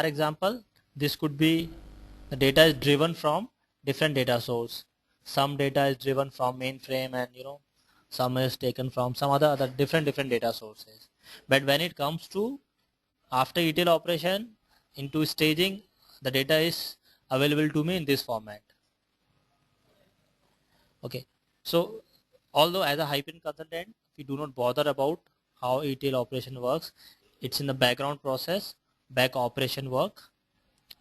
For example, this could be the data is driven from different data source. Some data is driven from mainframe, and some is taken from some other different data sources. But when it comes to after ETL operation into staging, the data is available to me in this format. Okay, so although as a Hyperion consultant we do not bother about how ETL operation works, it's in the background process, back operation work,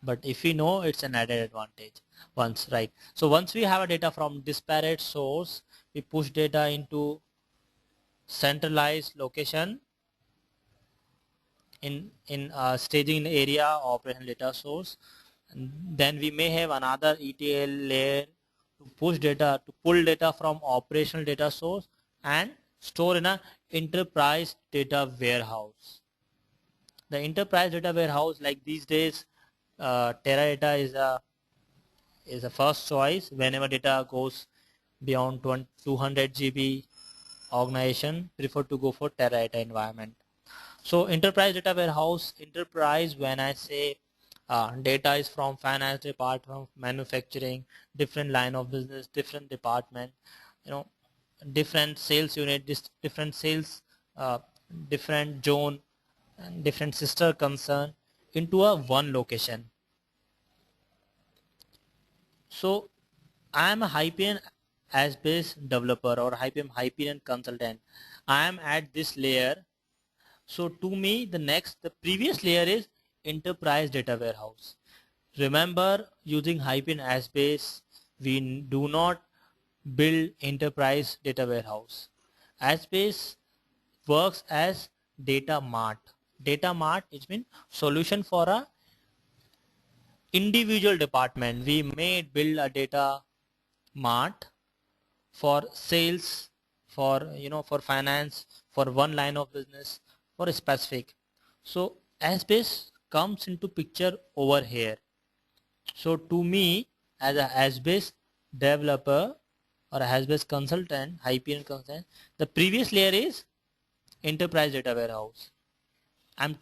but if we know, it's an added advantage once, right? So once we have a data from disparate source, we push data into centralized location in staging area operational data source, and then we may have another ETL layer to push data, to pull data from operational data source and store in a enterprise data warehouse. The enterprise data warehouse, like these days, Teradata is a first choice. Whenever data goes beyond 200 GB, organization prefer to go for Teradata environment. So enterprise data warehouse, enterprise, when I say data is from finance department, manufacturing, different line of business, different department, different sales unit, different sales, different zone, and different sister concern into a one location. So I am a Hyperion as-based developer or Hyperion consultant. I am at this layer. So to me, the previous layer is enterprise data warehouse. Remember, using Hyperion as base, we do not build enterprise data warehouse. As base works as data mart. Data mart is mean solution for a individual department. We may build a data mart for sales, for for finance, for one line of business, for a specific. So Asbase comes into picture over here. So to me, as a Asbase developer or a Asbase consultant, Hyperion consultant, the previous layer is enterprise data warehouse. I'm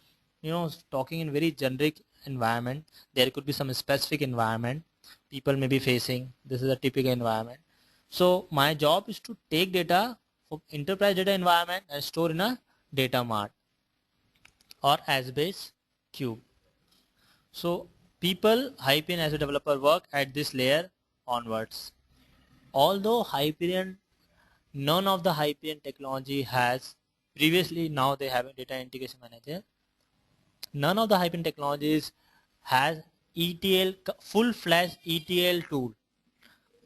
talking in very generic environment. There could be some specific environment people may be facing. This is a typical environment. So my job is to take data from enterprise data environment and store in a data mart or Asbase cube. So people Hyperion as a developer work at this layer onwards. Although Hyperion, none of the Hyperion technology has previously, now they have a data integration manager. None of the Hyperion technologies has ETL, full-fledged ETL tool.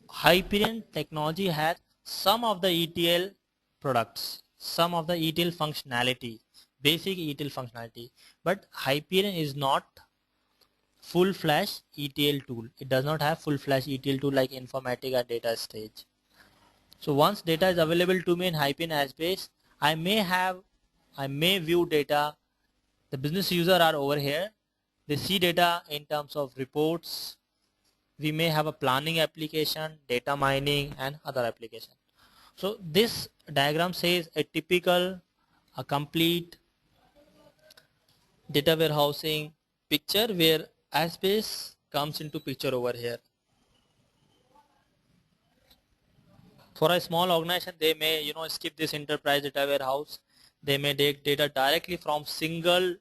Hyperion technology has some of the ETL products, some of the ETL functionality, basic ETL functionality, but Hyperion is not full-fledged ETL tool. It does not have full-fledged ETL tool like Informatica data stage. So once data is available to me in Hyperion Asbase, I may view data. The business user are over here. They see data in terms of reports. We may have a planning application, data mining, and other application. So this diagram says a complete data warehousing picture where Asbase comes into picture over here. For a small organization, they may skip this enterprise data warehouse. They may take data directly from single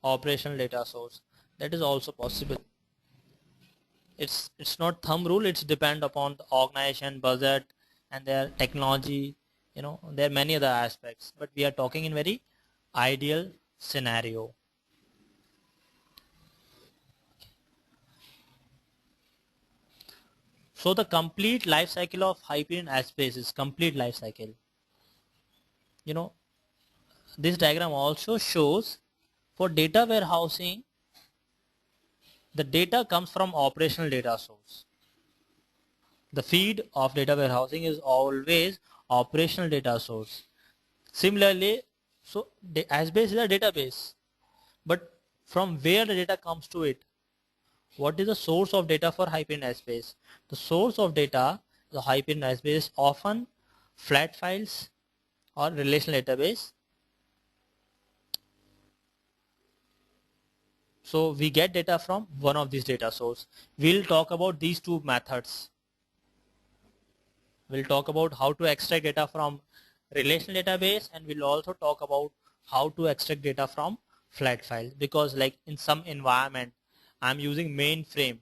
operational data source. That is also possible. It's not thumb rule. It's depend upon the organization budget and their technology. There are many other aspects, but we are talking in very ideal scenario. So the complete life cycle of Hyperion Asbase is complete life cycle. This diagram also shows for data warehousing, the data comes from operational data source. The feed of data warehousing is always operational data source. Similarly, so the Asbase is a database, but from where the data comes to it? What is the source of data for Hyperion Asbase? The source of data, the Hyperion Asbase, is often flat files or relational database. So we get data from one of these data source. We'll talk about these two methods. We'll talk about how to extract data from relational database, and we'll also talk about how to extract data from flat files, because like in some environment I'm using mainframe.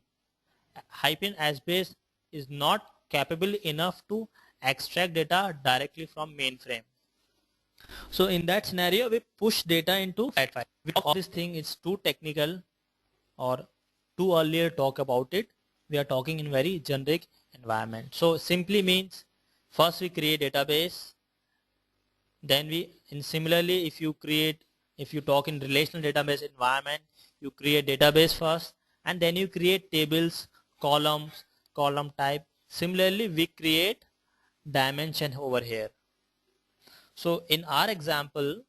Hyphen Essbase is not capable enough to extract data directly from mainframe. So in that scenario, we push data into flat file. All this thing is too technical or too earlier talk about it. We are talking in very generic environment. So simply means first we create database, then similarly if you talk in relational database environment, you create database first and then you create tables, columns, column type. Similarly we create dimension over here. So in our example,